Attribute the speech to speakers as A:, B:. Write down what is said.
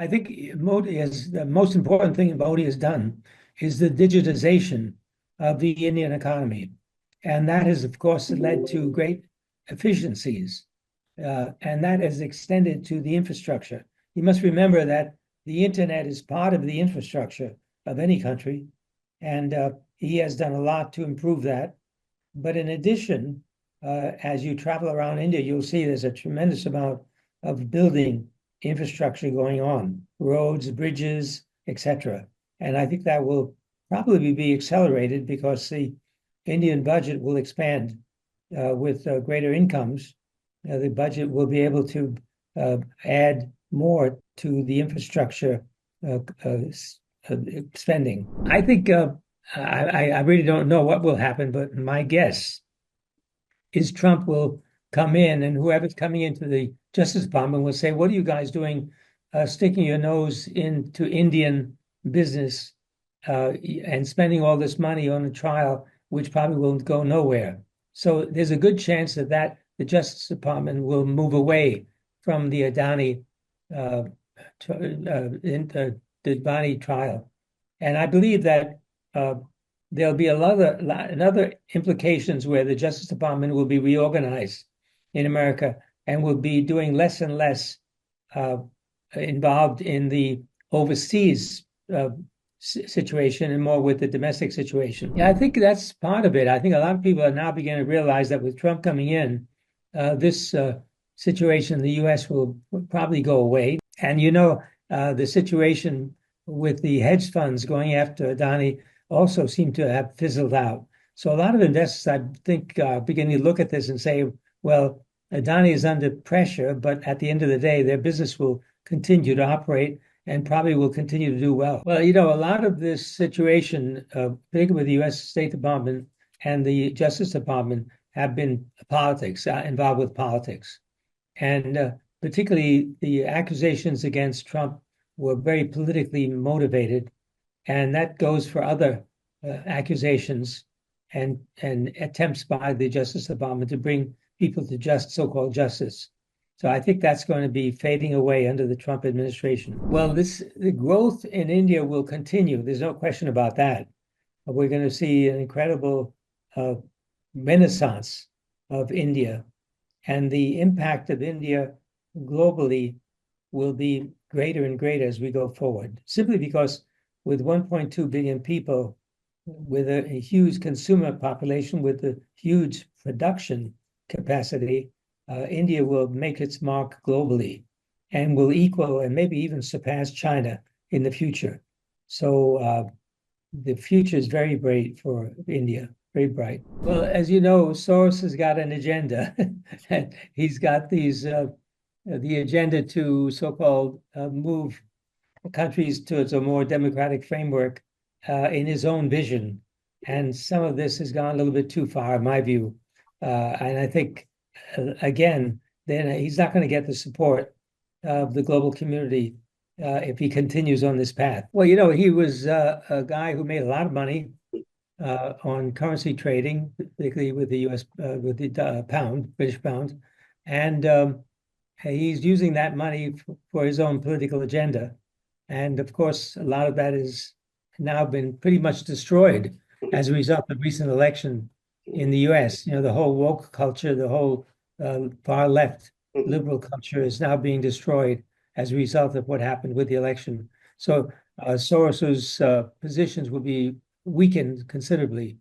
A: I think Modi is the most important thing Modi has done is the digitization of the Indian economy. And that has, of course, led to great efficiencies. And that has extended to the infrastructure. You must remember that the internet is part of the infrastructure of any country. And he has done a lot to improve that. But in addition, as you travel around India, you'll see there's a tremendous amount of building infrastructure going on, roads, bridges, etc. And I think that will probably be accelerated because the Indian budget will expand with greater incomes. The budget will be able to add more to the infrastructure uh, uh, spending. I think I really don't know what will happen, but my guess is Trump will come in, and whoever's coming into the Justice Department will say, "What are you guys doing, sticking your nose into Indian business and spending all this money on a trial, which probably will go nowhere?" So there's a good chance that the Justice Department will move away from the Adani uh, the Adani trial, and I believe that uh, there'll be another implications where the Justice Department will be reorganized in America and will be doing less and less uh, involved in the overseas situation and more with the domestic situation. Yeah, I think that's part of it. I think a lot of people are now beginning to realize that with Trump coming in, this situation in the U.S. will probably go away. And the situation with the hedge funds going after Adani also seem to have fizzled out. So a lot of investors, I think, are beginning to look at this and say, well, Adani is under pressure, but at the end of the day, their business will continue to operate and probably will continue to do well. Well, a lot of this situation, particularly with the U.S. State Department and the Justice Department, have been politics, involved with politics. And particularly the accusations against Trump were very politically motivated. And that goes for other accusations and attempts by the Justice Department to bring people to so-called justice. So I think that's going to be fading away under the Trump administration. Well, the growth in India will continue. There's no question about that. We're going to see an incredible uh, renaissance of India, and the impact of India globally will be greater and greater as we go forward, simply because with 1.2 billion people, with a huge consumer population, with a huge production capacity, India will make its mark globally and will equal and maybe even surpass China in the future. So the future is very bright for India, very bright. Well, as you know, Soros has got an agenda. He's got the agenda to so-called move countries towards a more democratic framework in his own vision. And some of this has gone a little bit too far, in my view. And I think, again, then he's not going to get the support of the global community if he continues on this path. Well, he was a guy who made a lot of money on currency trading, particularly with the U.S. With the pound, British pound, and he's using that money for his own political agenda. And of course, a lot of that has now been pretty much destroyed as a result of recent election in the US. The whole woke culture, the whole far left liberal culture is now being destroyed as a result of what happened with the election. So Soros's positions will be weakened considerably